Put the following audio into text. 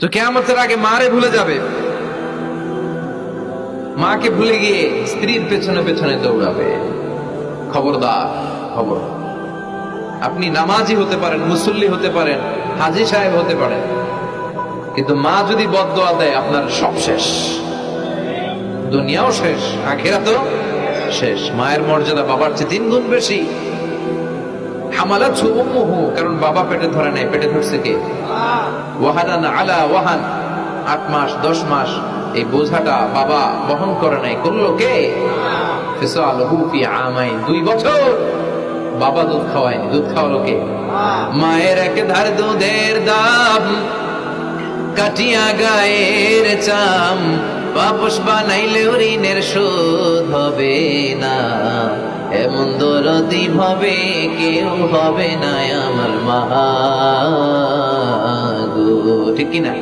তো কিয়ামতের আগে মারে ভুলে যাবে, মাকে ভুলে গিয়ে স্ত্রীর পেছনে পেছনে দৌড়াবে। খবরদার, খবর। আপনি নামাজি হতে পারেন, মুসল্লি হতে পারেন, হাজী সাহেব হতে পারেন, কিন্তু মা যদি বদদোয়া দেয় আপনার সব শেষ, দুনিয়াও শেষ, আখিরাতও শেষ। মায়ের মর্যাদা বাবার চেয়ে 3 গুণ বেশি। হামালাতহু উম্মুহু, কারণ বাবা পেটে ধরে নাই, পেটে ধরছে কে? ওয়াহানান আলা ওয়াহান, 8 মাস 10 মাস এই বোঝাটা বাবা বহন করে নাই, করলো কে? ফিসালহু ফি আমাইন, 2 বছর বাবা দুধ খাওয়ায়নি, দুধ খাওয়ালো কে? মায়ের এক ধার দুধের দাম কাটিয়া গায়ের চাম, বাপস বানাইলেও ঋণের শোধ হবে না, এমন দরদি ভাবে কেউ হবে না আমার মা গো। ঠিক কিনা?